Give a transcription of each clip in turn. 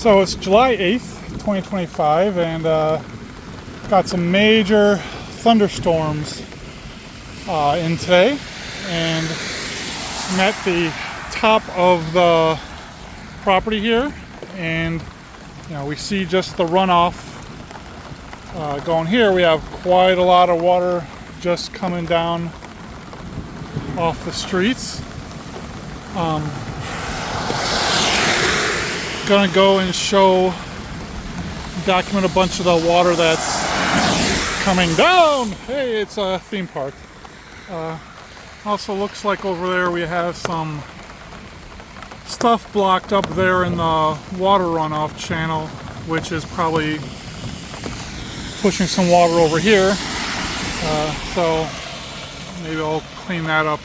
So it's July 8th, 2025, and got some major thunderstorms in today, and I'm at the top of the property here, and we see just the runoff going here. We have quite a lot of water just coming down off the streets. Gonna go and document a bunch of the water that's coming down. Hey, it's a theme park. Also looks like over there we have some stuff blocked up there in the water runoff channel, which is probably pushing some water over here. So maybe I'll clean that up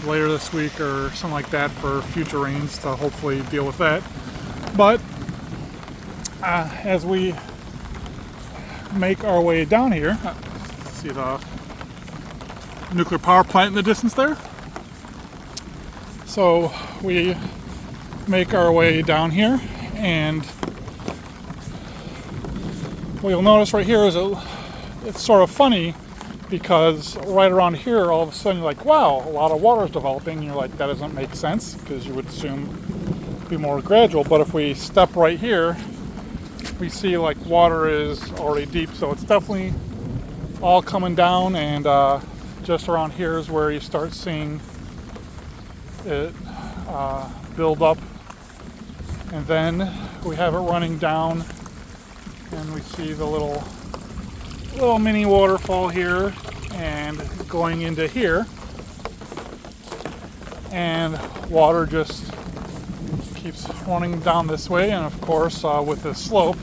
later this week or something like that for future rains to hopefully deal with that. But as we make our way down here, see the nuclear power plant in the distance there? So we make our way down here, and what you'll notice right here is it's sort of funny, because right around here, all of a sudden you're like, wow, a lot of water is developing. And you're like, that doesn't make sense, because you would assume it'd be more gradual. But if we step right here, we see like water is already deep. So it's definitely all coming down, and just around here is where you start seeing it build up. And then we have it running down, and we see the little mini waterfall here and going into here, and water just keeps running down this way. And of course, with this slope,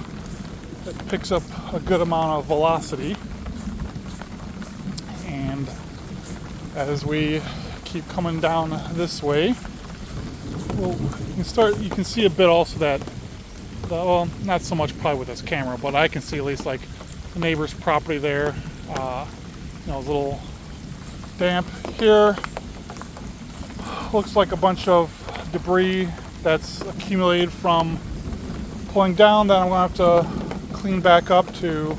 it picks up a good amount of velocity, and as we keep coming down this way, you can see a bit also that well, not so much probably with this camera, but I can see at least like the neighbor's property there. A little damp here. Looks like a bunch of debris that's accumulated from pulling down that I'm going to have to clean back up to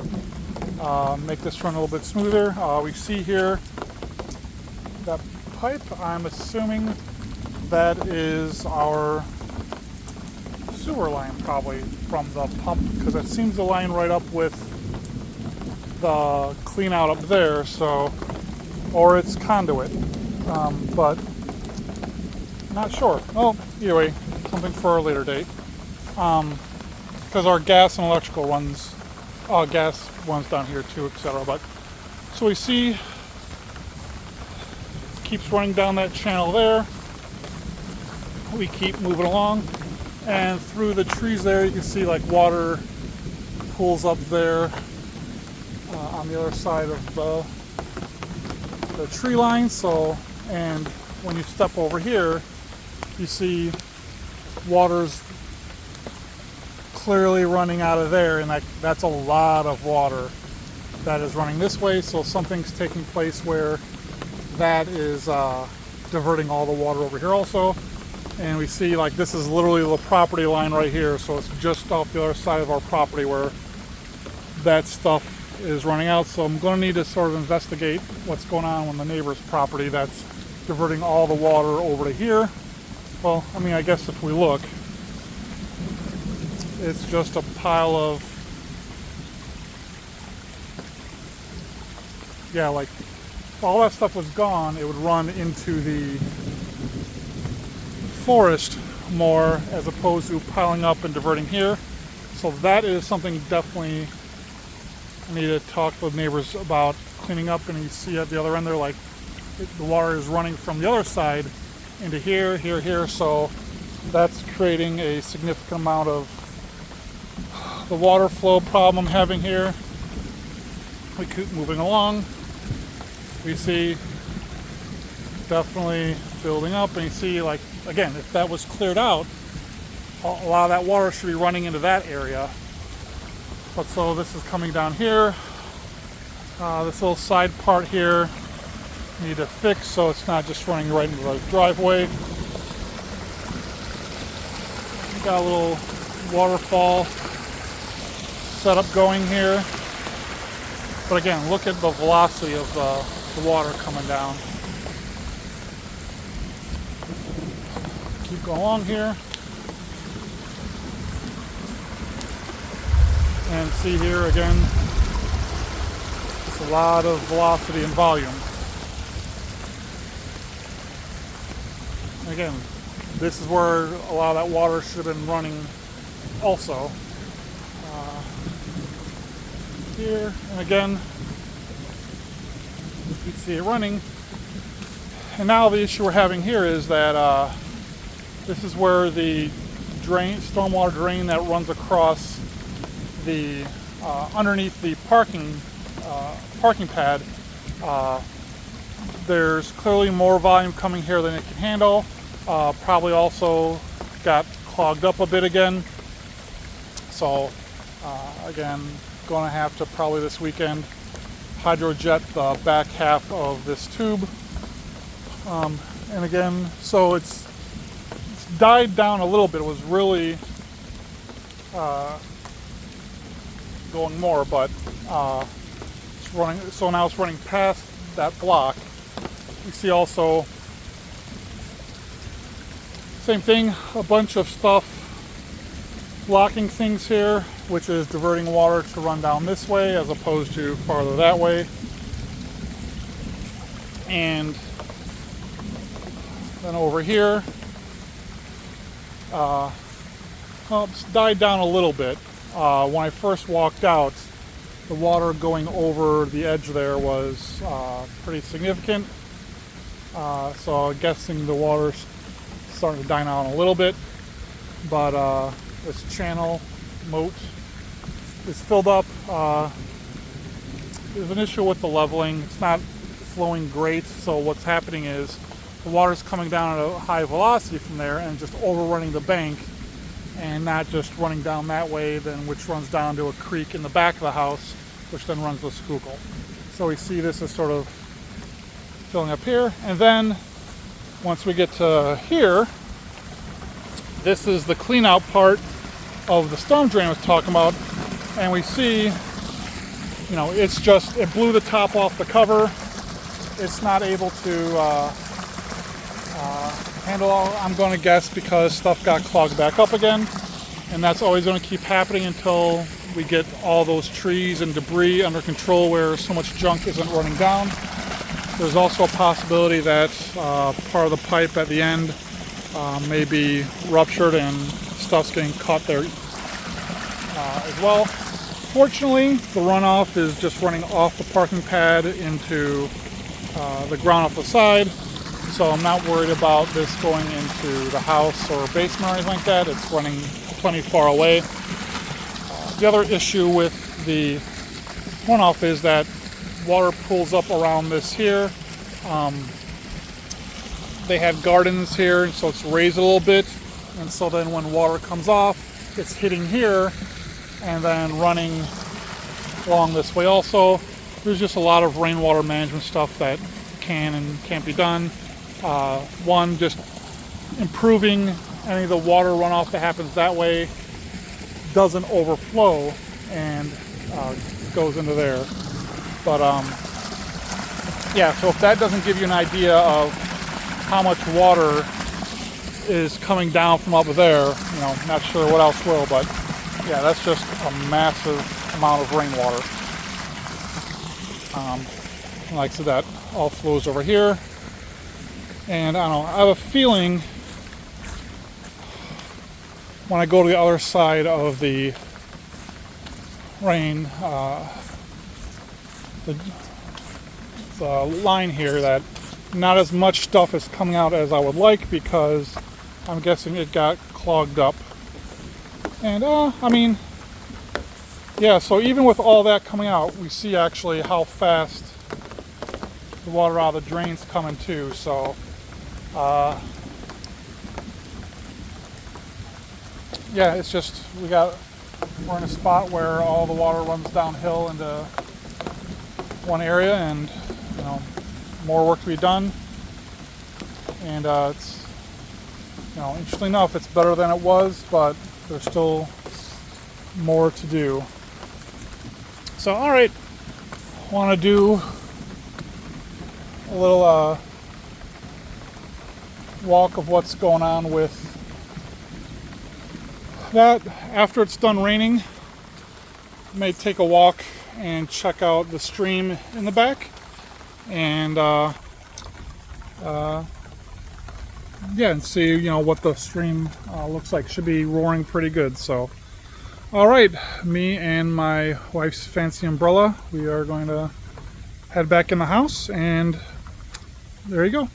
make this run a little bit smoother. We see here that pipe. I'm assuming that is our sewer line, probably from the pump, because it seems to line right up with the clean out up there, so, or it's conduit, but not sure. Well, either way, something for a later date, because our gas and electrical runs, gas runs down here too, etc. But so we see keeps running down that channel there. We keep moving along, and through the trees there, you can see like water pools up there. On the other side of the tree line. So, and when you step over here, you see water's clearly running out of there, and that's a lot of water that is running this way. So something's taking place where that is diverting all the water over here also. And we see like this is literally the property line right here, so it's just off the other side of our property where that stuff is running out. So I'm going to need to sort of investigate what's going on on the neighbor's property that's diverting all the water over to here. Well, I mean, I guess if we look, it's just a pile of, yeah, like if all that stuff was gone, it would run into the forest more, as opposed to piling up and diverting here. So that is something definitely I need to talk with neighbors about cleaning up. And you see at the other end there, like the water is running from the other side into here, here. So that's creating a significant amount of the water flow problem I'm having here. We keep moving along. We see definitely building up, and you see like, again, if that was cleared out, a lot of that water should be running into that area. But so this is coming down here. This little side part here need to fix so it's not just running right into the driveway. Got a little waterfall setup going here. But again, look at the velocity of the water coming down. Keep going along here. And see here again, it's a lot of velocity and volume. Again, this is where a lot of that water should have been running also. Here, and again, you can see it running. And now the issue we're having here is that this is where the stormwater drain that runs across the underneath the parking pad. There's clearly more volume coming here than it can handle. Probably also got clogged up a bit again. So again, going to have to probably this weekend hydrojet the back half of this tube. And again, so it's died down a little bit. It was really going more, but it's running. So now it's running past that block. You see also same thing, a bunch of stuff blocking things here, which is diverting water to run down this way as opposed to farther that way. And then over here, well, it's died down a little bit. When I first walked out, the water going over the edge there was pretty significant. So I'm guessing the water's starting to die down a little bit. But this channel moat is filled up. There's an issue with the leveling. It's not flowing great, so what's happening is the water's coming down at a high velocity from there and just overrunning the bank, and not just running down that way, then which runs down to a creek in the back of the house, which then runs the Schuylkill. So we see this as sort of filling up here, and then once we get to here, this is the clean out part of the storm drain I was talking about, and we see, you know, it's just, it blew the top off the cover. It's not able to handle all, I'm going to guess, because stuff got clogged back up again, and that's always going to keep happening until we get all those trees and debris under control where so much junk isn't running down. There's also a possibility that part of the pipe at the end may be ruptured and stuff's getting caught there as well. Fortunately, the runoff is just running off the parking pad into the ground off the side, so I'm not worried about this going into the house or basement or anything like that. It's running plenty far away. The other issue with the runoff is that water pools up around this here. They have gardens here, so it's raised a little bit, and so then when water comes off, it's hitting here and then running along this way also. There's just a lot of rainwater management stuff that can and can't be done. One, just improving any of the water runoff that happens that way doesn't overflow and goes into there. But yeah, so if that doesn't give you an idea of how much water is coming down from up there, you know, not sure what else will, but yeah, that's just a massive amount of rainwater. Like I said, that all flows over here. And I don't know, I have a feeling when I go to the other side of the rain, the line here, that not as much stuff is coming out as I would like, because I'm guessing it got clogged up. And I mean, yeah, so even with all that coming out, we see actually how fast the water out of the drain's coming too. So yeah, it's just we're in a spot where all the water runs downhill into one area, and you know, more work to be done. And it's Interestingly enough, it's better than it was, but there's still more to do. So, all right, want to do a little walk of what's going on with that. After it's done raining, I may take a walk and check out the stream in the back, and and see what the stream looks like. Should be roaring pretty good. So, all right, me and my wife's fancy umbrella, we are going to head back in the house, and there you go.